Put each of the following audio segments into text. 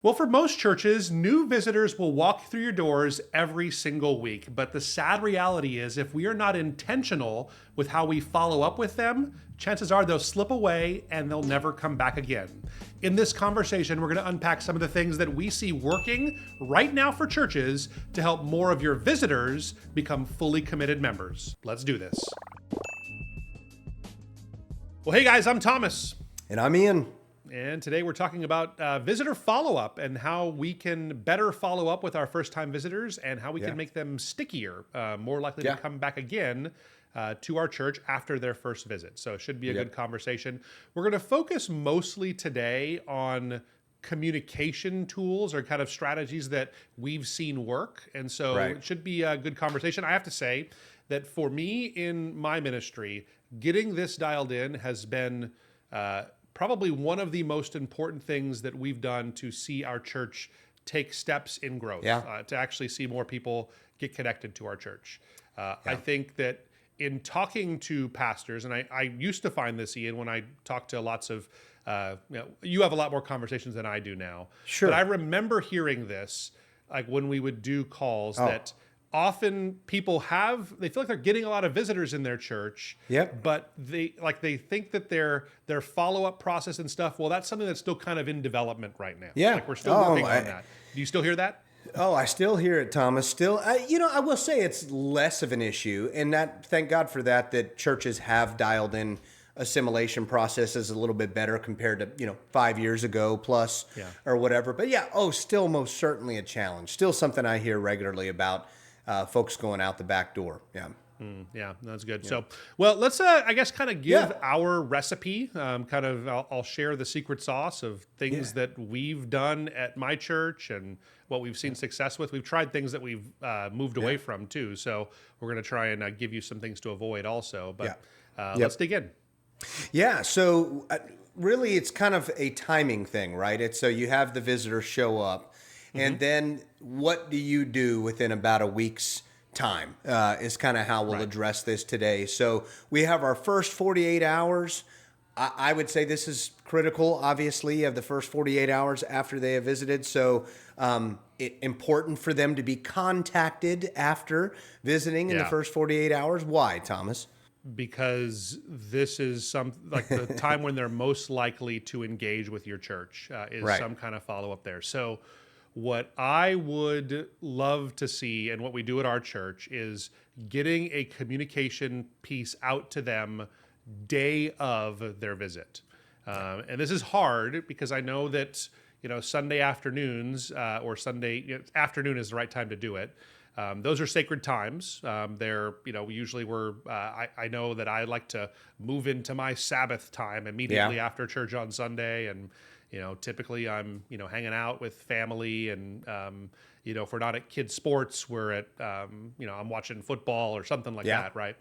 Well, for most churches, new visitors will walk through your doors every single week. But the sad reality is, if we are not intentional with how we follow up with them, chances are they'll slip away and they'll never come back again. In this conversation, we're going to unpack some of the things that we see working right now for churches to help more of your visitors become fully committed members. Let's do this. Well, hey guys, I'm Thomas. And I'm Ian. And today we're talking about visitor follow-up and how we can better follow up with our first-time visitors and how we can make them stickier, more likely to come back again to our church after their first visit. So it should be a good conversation. We're going to focus mostly today on communication tools or kind of strategies that we've seen work. And so it should be a good conversation. I have to say that for me in my ministry, getting this dialed in has been probably one of the most important things that we've done to see our church take steps in growth, to actually see more people get connected to our church. I think that in talking to pastors, and I used to find this, Ian, when I talk to lots of, you have a lot more conversations than I do now. Sure. But I remember hearing this, like when we would do calls, that often people they feel like they're getting a lot of visitors in their church. But they think that their follow-up process and stuff, well, that's something that's still kind of in development right now. Like we're still working on that. Do you still hear that? Oh, I still hear it, Thomas. Still, I will say it's less of an issue, and that, thank God for that churches have dialed in assimilation processes a little bit better compared to 5 years ago plus or whatever. But still most certainly a challenge. Still something I hear regularly about. Folks going out the back door. That's good. So, well, let's, I guess, kind of give our recipe. I'll share the secret sauce of things that we've done at my church and what we've seen success with. We've tried things that we've moved away from too. So we're going to try and give you some things to avoid also. But let's dig in. So really, it's kind of a timing thing, right? It's so you have the visitor show up. And then what do you do within about a week's time is kind of how we'll address this today. So we have our first 48 hours. I would say this is critical, obviously. You have the first 48 hours after they have visited. So it's important for them to be contacted after visiting in the first 48 hours. Why, Thomas? Because this is the time when they're most likely to engage with your church is some kind of follow-up there. So what I would love to see and what we do at our church is getting a communication piece out to them day of their visit. And this is hard because I know that, Sunday afternoons or Sunday afternoon is the right time to do it. Those are sacred times. They're, usually I know that I like to move into my Sabbath time immediately after church on Sunday. And, typically I'm, hanging out with family and, if we're not at kids sports, we're at, I'm watching football or something like that. Right.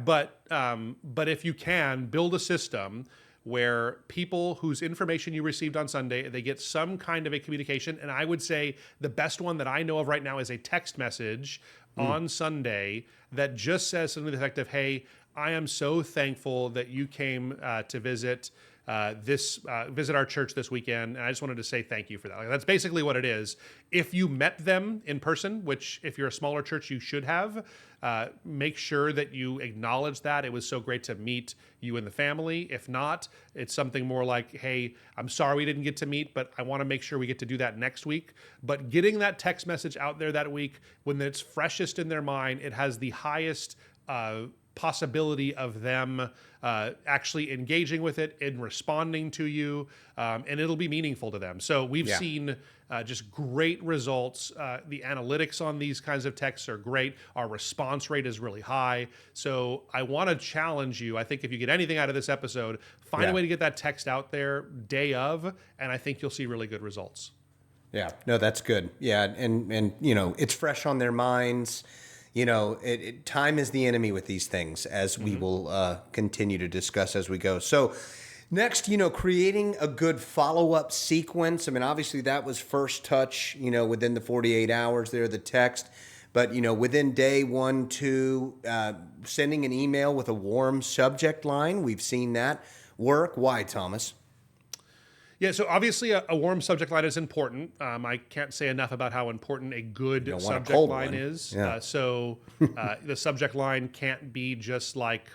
But if you can build a system where people whose information you received on Sunday, they get some kind of a communication. And I would say the best one that I know of right now is a text message on Sunday that just says something to the effect of, hey, I am so thankful that you came to visit visit our church this weekend, and I just wanted to say thank you for that. That's basically what it is. If you met them in person, which if you're a smaller church, you should have, make sure that you acknowledge that. It was so great to meet you and the family. If not, it's something more like, hey, I'm sorry we didn't get to meet, but I want to make sure we get to do that next week. But getting that text message out there that week, when it's freshest in their mind, it has the highest possibility of them actually engaging with it and responding to you, and it'll be meaningful to them. So we've seen just great results. The analytics on these kinds of texts are great. Our response rate is really high. So I want to challenge you. I think if you get anything out of this episode, find a way to get that text out there day of, and I think you'll see really good results. Yeah, no, that's good. Yeah, and it's fresh on their minds. Time is the enemy with these things, as we will continue to discuss as we go. So next, creating a good follow-up sequence. I mean, obviously that was first touch, within the 48 hours there, the text. But, within day 1, 2, sending an email with a warm subject line, we've seen that work. Why, Thomas? Yeah, so obviously a warm subject line is important. I can't say enough about how important a good subject line is. Yeah. The subject line can't be just like,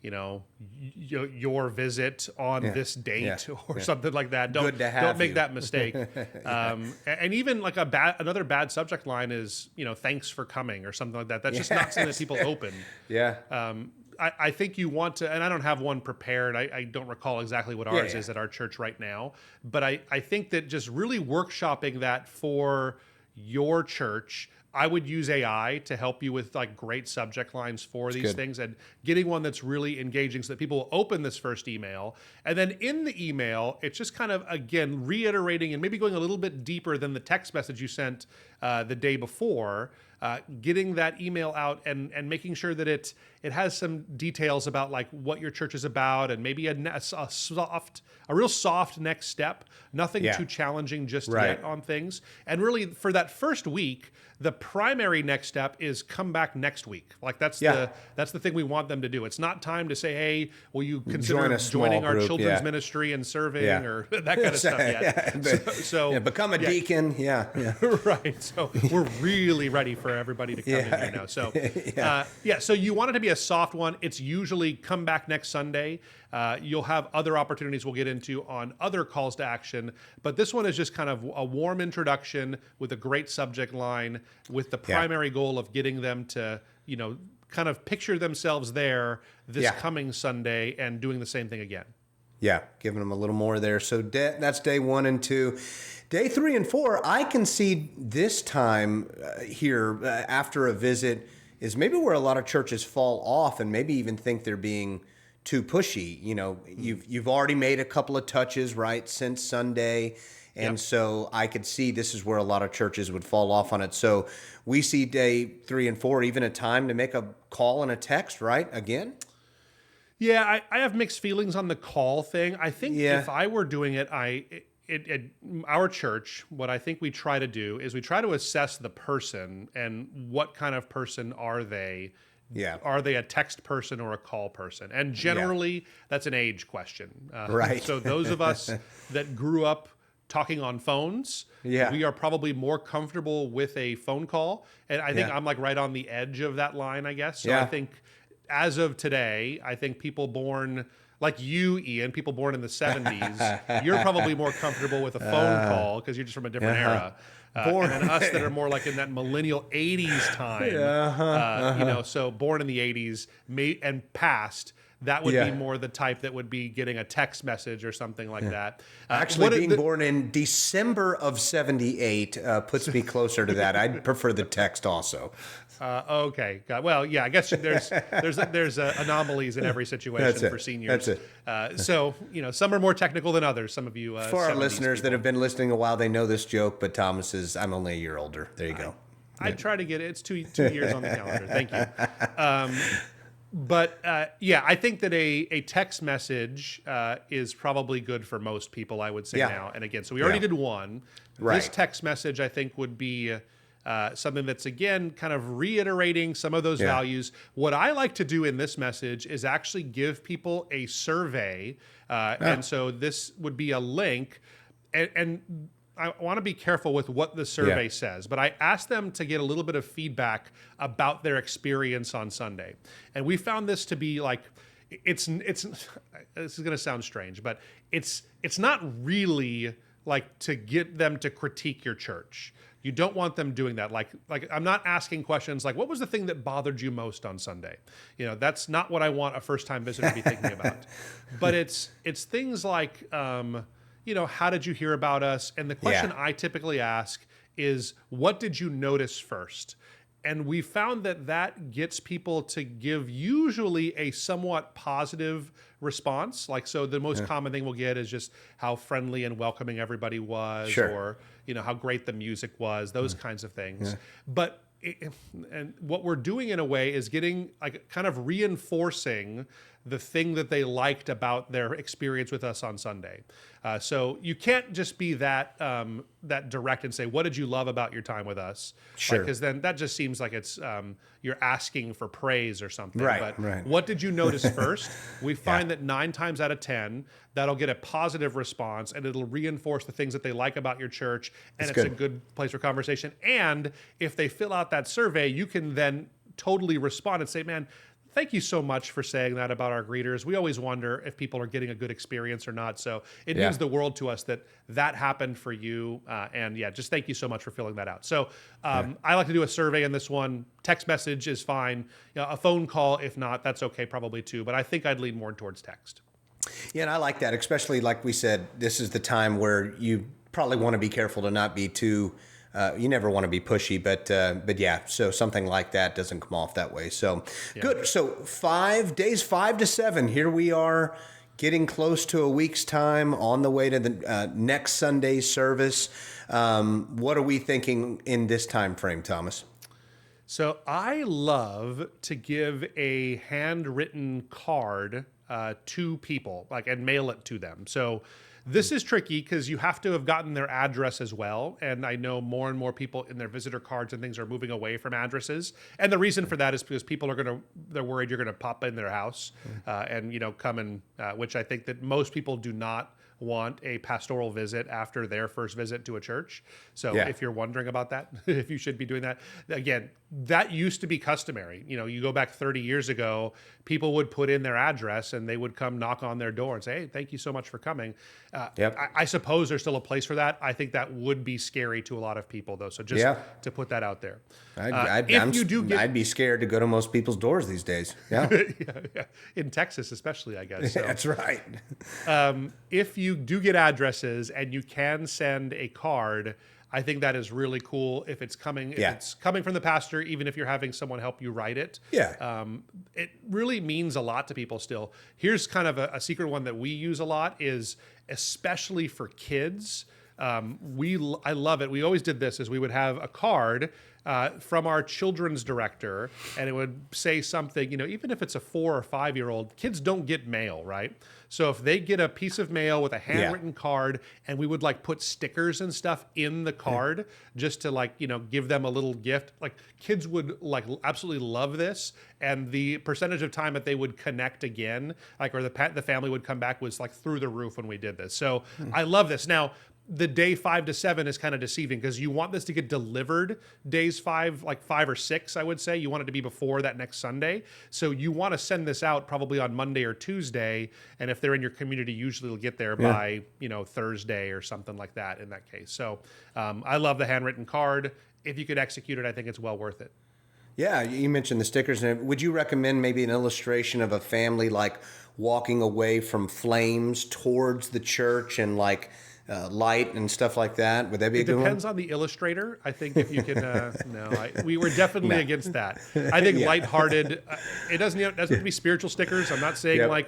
you know, your visit on this date or something like that. Good to have don't make you. that mistake. And even like another bad subject line is, you know, thanks for coming or something like that. That's just not something that people open. Yeah. I think you want to, and I don't have one prepared. I don't recall exactly what ours is at our church right now. But I think that just really workshopping that for your church, I would use AI to help you with like great subject lines for these things, and getting one that's really engaging so that people will open this first email. And then in the email, it's just kind of, again, reiterating and maybe going a little bit deeper than the text message you sent the day before, getting that email out and making sure that it has some details about like what your church is about, and maybe a real soft next step, nothing too challenging just yet on things. And really for that first week, the primary next step is come back next week. Like that's the thing we want them to do. It's not time to say, hey, will you consider joining our children's ministry and serving or that kind of stuff yet. So become a deacon. Yeah. Right. So we're really ready for everybody to come in here now. So so you want it to be a soft one. It's usually come back next Sunday. You'll have other opportunities we'll get into on other calls to action, but this one is just kind of a warm introduction with a great subject line, with the primary goal of getting them to, you know, kind of picture themselves there this coming Sunday and doing the same thing again. Yeah, giving them a little more there. So that's day 1 and 2. Day 3 and 4, I can see this time here after a visit is maybe where a lot of churches fall off and maybe even think they're being too pushy. You know, you've already made a couple of touches, right, since Sunday. And so I could see this is where a lot of churches would fall off on it. So we see day 3 and 4, even a time to make a call and a text, right? Again? Yeah, I have mixed feelings on the call thing. I think if I were doing it, our church, what I think we try to do is we try to assess the person and what kind of person are they. Yeah. Are they a text person or a call person? And generally, that's an age question. Right. So those of us that grew up talking on phones, we are probably more comfortable with a phone call. And I think I'm like right on the edge of that line, I guess. So I think as of today, I think people born like you, Ian, people born in the 70s, you're probably more comfortable with a phone call because you're just from a different era. And then us that are more like in that millennial 80s time, you know, so born in the 80s and past, that would be more the type that would be getting a text message or something like that. Actually, being born in December of 78 puts me closer to that. I'd prefer the text also. Okay. Well, yeah, I guess there's anomalies in every situation for seniors. That's it. So, you know, some are more technical than others. Some of you. For our listeners that have been listening a while, they know this joke, but Thomas is, I'm only a year older. There you go. I try to get it. It's 2 years on the calendar. Thank you. But I think that a text message is probably good for most people, I would say now. And again, so we already did one. Right. This text message, I think, would be something that's, again, kind of reiterating some of those values. What I like to do in this message is actually give people a survey. And so this would be a link. And I want to be careful with what the survey says, but I asked them to get a little bit of feedback about their experience on Sunday. And we found this to be like, it's this is going to sound strange, but it's not really like to get them to critique your church. You don't want them doing that. Like I'm not asking questions like, what was the thing that bothered you most on Sunday? You know, that's not what I want a first-time visitor to be thinking about. But it's things like, you know, how did you hear about us? And the question I typically ask is, what did you notice first? And we found that gets people to give usually a somewhat positive response. Like, so the most common thing we'll get is just how friendly and welcoming everybody was, or, you know, how great the music was, those kinds of things. But and what we're doing in a way is getting like kind of reinforcing the thing that they liked about their experience with us on Sunday. So you can't just be that that direct and say, what did you love about your time with us? Sure. Because then that just seems like it's you're asking for praise or something. Right, But right. what did you notice first? We find that 9 times out of 10, that'll get a positive response, and it'll reinforce the things that they like about your church, and That's it's good. a good place for conversation. And if they fill out that survey, you can then totally respond and say, man, thank you so much for saying that about our greeters. We always wonder if people are getting a good experience or not. So it means the world to us that that happened for you. And yeah, just thank you so much for filling that out. So I like to do a survey in this one. Text message is fine. You know, a phone call, if not, that's okay probably too. But I think I'd lean more towards text. Yeah, and I like that, especially like we said, this is the time where you probably want to be careful to not be too. You never want to be pushy, but yeah. So something like that doesn't come off that way. So good. So 5 days, 5 to 7. Here we are, getting close to a week's time, on the way to the next Sunday's service. What are we thinking in this time frame, Thomas? So I love to give a handwritten card to people, and mail it to them. So this is tricky because you have to have gotten their address as well. And I know more and more people in their visitor cards and things are moving away from addresses. And the reason for that is because people they're worried you're going to pop in their house and, come and, which I think that most people do not want a pastoral visit after their first visit to a church. So if you're wondering about that, if you should be doing that, again, that used to be customary. You go back 30 years ago, people would put in their address and they would come knock on their door and say, hey, thank you so much for coming. I suppose there's still a place for that. I think that would be scary to a lot of people though. So just to put that out there. I'd be scared to go to most people's doors these days. Yeah. In Texas, especially, I guess. So. That's right. If you do get addresses and you can send a card, I think that is really cool. If it's coming, if it's coming from the pastor, even if you're having someone help you write it, it really means a lot to people still. Here's kind of a secret one that we use a lot is especially for kids. I love it. We always did this is we would have a card from our children's director, and it would say something, even if it's a 4 or 5-year-old, kids don't get mail, right? So if they get a piece of mail with a handwritten card, and we would put stickers and stuff in the card just to give them a little gift, kids would absolutely love this. And the percentage of time that they would connect again, or the family would come back was through the roof when we did this. So I love this. Now, the day 5 to 7 is kind of deceiving because you want this to get delivered days 5 or 6, I would say. You want it to be before that next Sunday. So you want to send this out probably on Monday or Tuesday. And if they're in your community, usually it'll get there by, Thursday or something like that in that case. So I love the handwritten card. If you could execute it, I think it's well worth it. Yeah, you mentioned the stickers. Would you recommend maybe an illustration of a family walking away from flames towards the church and light and stuff like that? Would that be a good one? It depends on the illustrator. I think if you can, we were definitely against that. I think lighthearted, it doesn't have to be spiritual stickers. I'm not saying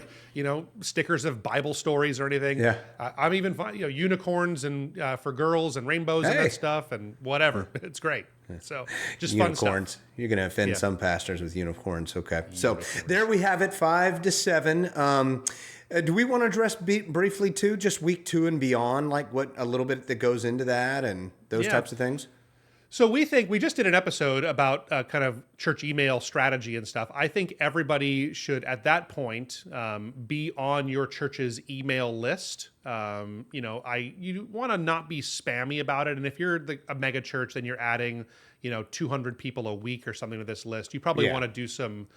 stickers of Bible stories or anything. Yeah. I'm even fine, unicorns and for girls and rainbows and that stuff and whatever. It's great. So just unicorns. Fun stuff. You're going to offend some pastors with unicorns. Okay. So there we have it, 5 to 7. Do we want to address briefly too, just week 2 and beyond, what a little bit that goes into that and those types of things? So we just did an episode about kind of church email strategy and stuff. I think everybody should at that point be on your church's email list. You want to not be spammy about it. And if you're a mega church, then you're adding 200 people a week or something to this list. You probably want to do some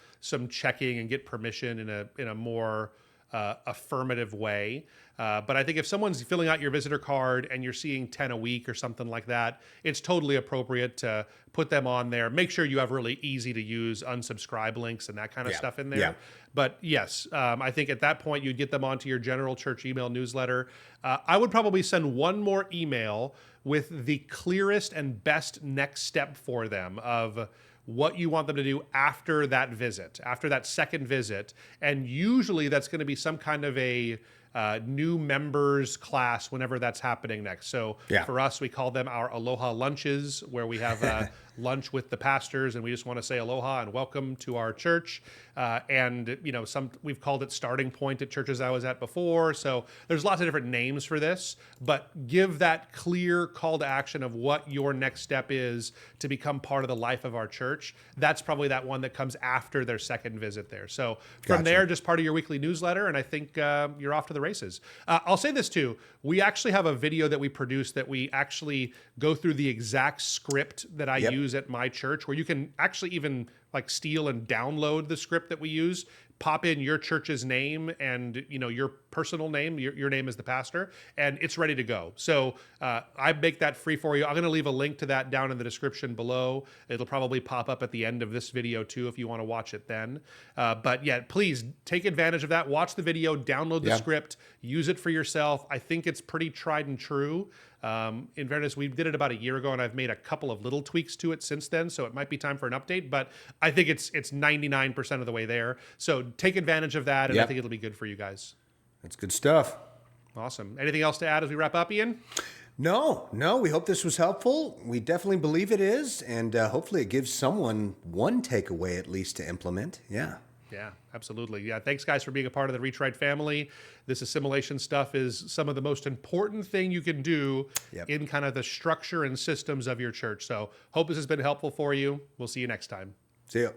checking and get permission in a more affirmative way. But I think if someone's filling out your visitor card and you're seeing 10 a week or something like that, it's totally appropriate to put them on there. Make sure you have really easy to use unsubscribe links and that kind of stuff in there. Yeah. But yes, I think at that point you'd get them onto your general church email newsletter. I would probably send one more email with the clearest and best next step for them of what you want them to do after that visit, after that second visit. And usually that's going to be some kind of a new members class whenever that's happening next. So for us, we call them our Aloha lunches, where we have lunch with the pastors, and we just want to say aloha and welcome to our church. And we've called it Starting Point at churches I was at before. So there's lots of different names for this, but give that clear call to action of what your next step is to become part of the life of our church. That's probably that one that comes after their second visit there. So from there, just part of your weekly newsletter, and I think you're off to the races. I'll say this too. We actually have a video that we produced that we actually go through the exact script that I use at my church, where you can actually even like steal and download the script that we use, pop in your church's name and your personal name, your name as the pastor, and it's ready to go. So I make that free for you. I'm going to leave a link to that down in the description below. It'll probably pop up at the end of this video too if you want to watch it then. But yeah, please take advantage of that. Watch the video, download the script, use it for yourself. I think it's pretty tried and true. In fairness, we did it about a year ago, and I've made a couple of little tweaks to it since then, so it might be time for an update, but I think it's 99% of the way there. So take advantage of that, and I think it'll be good for you guys. That's good stuff. Awesome. Anything else to add as we wrap up, Ian? No. We hope this was helpful. We definitely believe it is, and hopefully it gives someone one takeaway at least to implement. Yeah, absolutely. Yeah, thanks guys for being a part of the Reach Right family. This assimilation stuff is some of the most important thing you can do in kind of the structure and systems of your church. So hope this has been helpful for you. We'll see you next time. See ya.